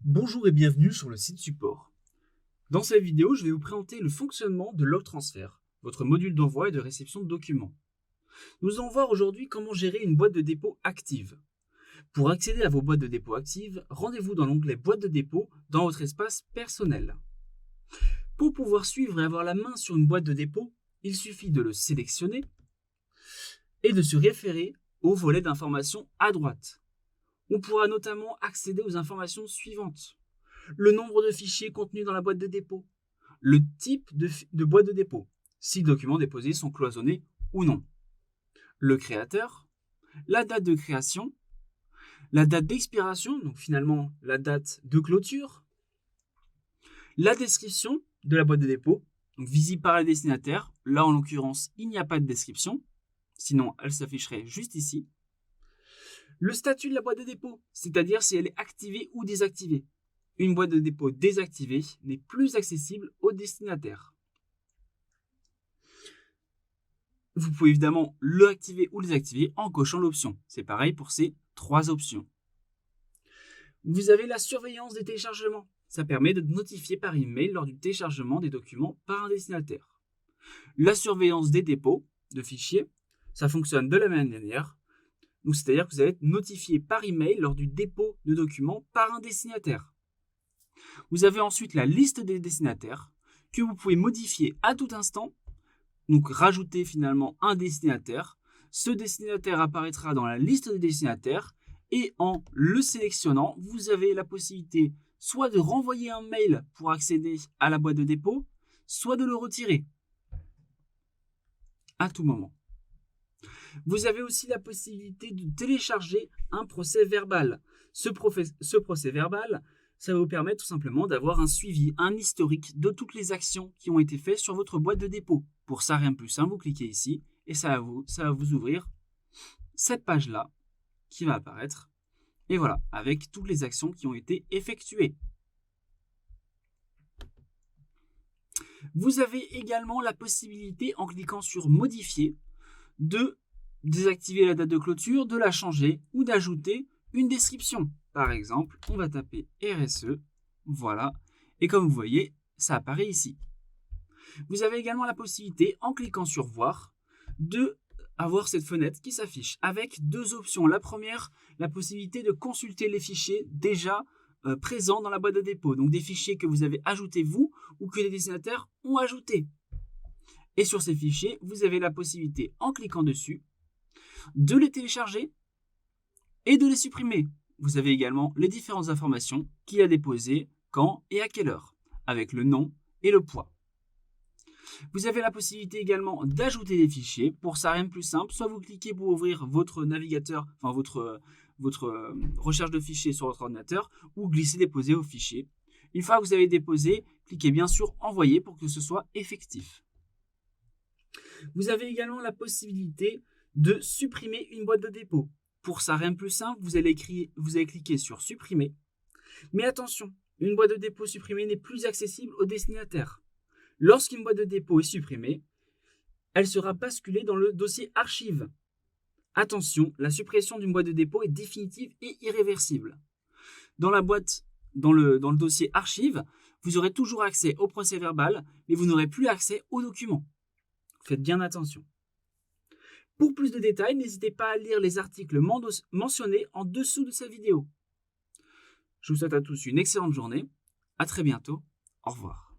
Bonjour et bienvenue sur le site support. Dans cette vidéo, je vais vous présenter le fonctionnement de LogTransfer, votre module d'envoi et de réception de documents. Nous allons voir aujourd'hui comment gérer une boîte de dépôt active. Pour accéder à vos boîtes de dépôt actives, rendez-vous dans l'onglet Boîte de dépôt dans votre espace personnel. Pour pouvoir suivre et avoir la main sur une boîte de dépôt, il suffit de le sélectionner et de se référer au volet d'informations à droite. On pourra notamment accéder aux informations suivantes: le nombre de fichiers contenus dans la boîte de dépôt, le type de boîte de dépôt, si les documents déposés sont cloisonnés ou non, le créateur, la date de création, la date d'expiration, donc finalement la date de clôture, la description de la boîte de dépôt, donc visible par le destinataire. Là en l'occurrence il n'y a pas de description, sinon elle s'afficherait juste ici. Le statut de la boîte de dépôt, c'est-à-dire si elle est activée ou désactivée. Une boîte de dépôt désactivée n'est plus accessible au destinataire. Vous pouvez évidemment le activer ou le désactiver en cochant l'option. C'est pareil pour ces trois options. Vous avez la surveillance des téléchargements. Ça permet de notifier par email lors du téléchargement des documents par un destinataire. La surveillance des dépôts de fichiers, ça fonctionne de la même manière. Donc c'est-à-dire que vous allez être notifié par email lors du dépôt de documents par un destinataire. Vous avez ensuite la liste des destinataires que vous pouvez modifier à tout instant, donc rajouter finalement un destinataire. Ce destinataire apparaîtra dans la liste des destinataires et en le sélectionnant, vous avez la possibilité soit de renvoyer un mail pour accéder à la boîte de dépôt, soit de le retirer à tout moment. Vous avez aussi la possibilité de télécharger un procès verbal. Ce procès verbal, ça va vous permettre tout simplement d'avoir un suivi, un historique de toutes les actions qui ont été faites sur votre boîte de dépôt. Pour ça, rien de plus simple, vous cliquez ici et ça va vous ouvrir cette page-là qui va apparaître. Et voilà, avec toutes les actions qui ont été effectuées. Vous avez également la possibilité, en cliquant sur Modifier, de désactiver la date de clôture, de la changer ou d'ajouter une description. Par exemple, on va taper RSE, voilà, et comme vous voyez, ça apparaît ici. Vous avez également la possibilité, en cliquant sur Voir, de avoir cette fenêtre qui s'affiche avec deux options. La première, la possibilité de consulter les fichiers déjà présents dans la boîte de dépôt, donc des fichiers que vous avez ajoutés vous ou que les destinataires ont ajoutés. Et sur ces fichiers, vous avez la possibilité, en cliquant dessus, de les télécharger et de les supprimer. Vous avez également les différentes informations qui a déposé, quand et à quelle heure, avec le nom et le poids. Vous avez la possibilité également d'ajouter des fichiers. Pour ça, rien de plus simple, soit vous cliquez pour ouvrir votre navigateur, enfin votre recherche de fichiers sur votre ordinateur, ou glisser déposer au fichier. Une fois que vous avez déposé, cliquez bien sur envoyer pour que ce soit effectif. Vous avez également la possibilité de supprimer une boîte de dépôt. Pour ça, rien de plus simple, vous allez cliquer sur supprimer. Mais attention, une boîte de dépôt supprimée n'est plus accessible au destinataire. Lorsqu'une boîte de dépôt est supprimée, elle sera basculée dans le dossier archive. Attention, la suppression d'une boîte de dépôt est définitive et irréversible. Dans le dossier archive, vous aurez toujours accès au procès verbal, mais vous n'aurez plus accès aux documents. Faites bien attention. Pour plus de détails, n'hésitez pas à lire les articles mentionnés en dessous de cette vidéo. Je vous souhaite à tous une excellente journée. À très bientôt. Au revoir.